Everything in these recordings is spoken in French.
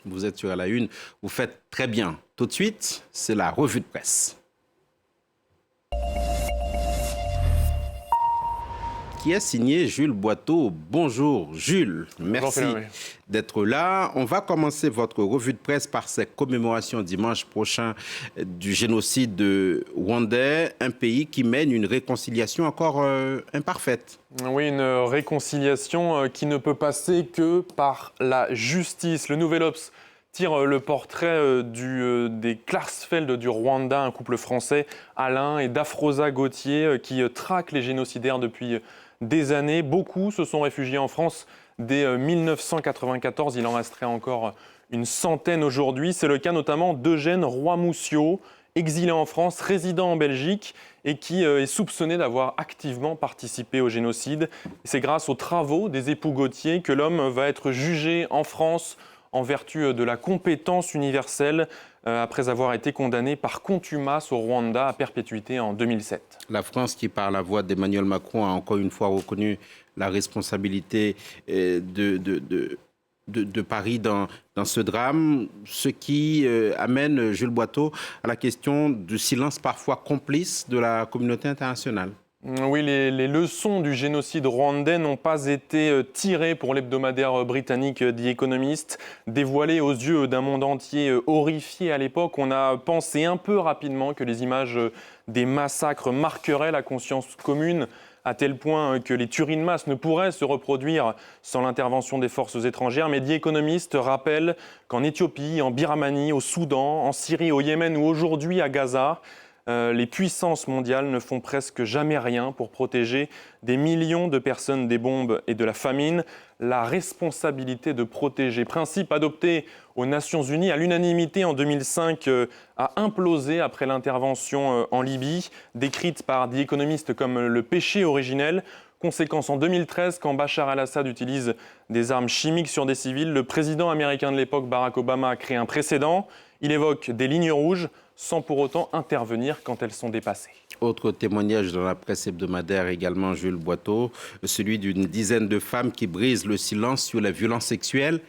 Vous êtes sur À la Une, vous faites très bien. Tout de suite, c'est la revue de presse. Qui est signé Jules Boiteau. Bonjour Jules, merci d'être là. On va commencer votre revue de presse par cette commémoration dimanche prochain du génocide de Rwandais, un pays qui mène une réconciliation encore imparfaite. Oui, une réconciliation qui ne peut passer que par la justice. Le Nouvel Obs tire le portrait des Klarsfeld du Rwanda, un couple français, Alain et Dafrosa Gauthier, qui traquent les génocidaires depuis des années. Beaucoup se sont réfugiés en France dès 1994. Il en resterait encore une centaine aujourd'hui. C'est le cas notamment d'Eugène Roy-Mousseau, exilé en France, résident en Belgique et qui est soupçonné d'avoir activement participé au génocide. C'est grâce aux travaux des époux Gauthier que l'homme va être jugé en France en vertu de la compétence universelle après avoir été condamné par contumace au Rwanda à perpétuité en 2007. La France, qui par la voix d'Emmanuel Macron, a encore une fois reconnu la responsabilité de Paris dans ce drame, ce qui amène Jules Boiteau à la question du silence parfois complice de la communauté internationale. Oui, les leçons du génocide rwandais n'ont pas été tirées pour l'hebdomadaire britannique The Economist. Dévoilé aux yeux d'un monde entier horrifié à l'époque, on a pensé un peu rapidement que les images des massacres marqueraient la conscience commune, à tel point que les tueries de masse ne pourraient se reproduire sans l'intervention des forces étrangères. Mais The Economist rappelle qu'en Éthiopie, en Birmanie, au Soudan, en Syrie, au Yémen ou aujourd'hui à Gaza, les puissances mondiales ne font presque jamais rien pour protéger des millions de personnes des bombes et de la famine. La responsabilité de protéger, principe adopté aux Nations Unies à l'unanimité en 2005, a implosé après l'intervention en Libye, décrite par The Economist comme le péché originel. Conséquence, en 2013, quand Bachar el-Assad utilise des armes chimiques sur des civils, le président américain de l'époque, Barack Obama, a créé un précédent. Il évoque des lignes rouges sans pour autant intervenir quand elles sont dépassées. Autre témoignage dans la presse hebdomadaire également, Jules Boiteau, celui d'une dizaine de femmes qui brisent le silence sur les violences sexuelles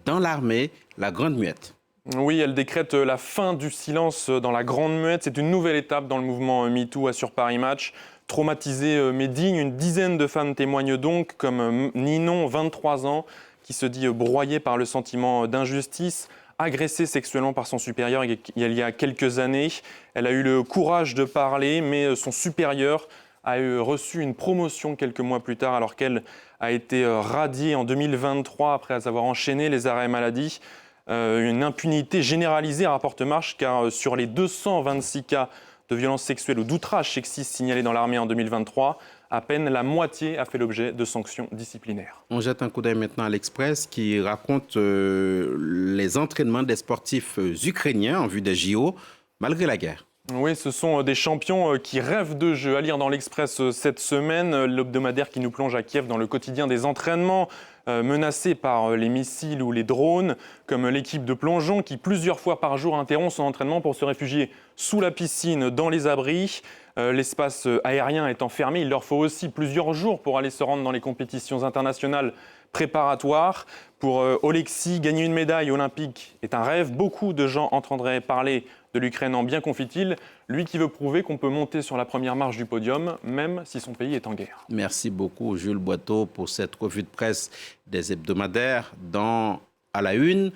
dans l'armée, la Grande Muette. Oui, elle décrète la fin du silence dans la Grande Muette. C'est une nouvelle étape dans le mouvement MeToo, assure Paris Match. Traumatisée mais digne, une dizaine de femmes témoignent donc, comme Ninon, 23 ans, qui se dit broyée par le sentiment d'injustice. Agressée sexuellement par son supérieur il y a quelques années. Elle a eu le courage de parler, mais son supérieur a reçu une promotion quelques mois plus tard, alors qu'elle a été radiée en 2023 après avoir enchaîné les arrêts maladie. Une impunité généralisée, rapporte Marche, car sur les 226 cas de violences sexuelles ou d'outrage sexiste signalés dans l'armée en 2023, à peine la moitié a fait l'objet de sanctions disciplinaires. On jette un coup d'œil maintenant à l'Express qui raconte les entraînements des sportifs ukrainiens en vue des JO, malgré la guerre. Oui, ce sont des champions qui rêvent de jeu. À lire dans l'Express cette semaine, l'hebdomadaire qui nous plonge à Kiev dans le quotidien des entraînements menacés par les missiles ou les drones, comme l'équipe de plongeon qui plusieurs fois par jour interrompt son entraînement pour se réfugier sous la piscine, dans les abris. L'espace aérien étant fermé, il leur faut aussi plusieurs jours pour aller se rendre dans les compétitions internationales préparatoires. Pour Oleksiy, gagner une médaille olympique est un rêve. Beaucoup de gens entendraient parler de l'Ukraine en bien confie-t-il, lui qui veut prouver qu'on peut monter sur la première marche du podium, même si son pays est en guerre. Merci beaucoup Jules Boiteau pour cette revue de presse des hebdomadaires dans À la Une.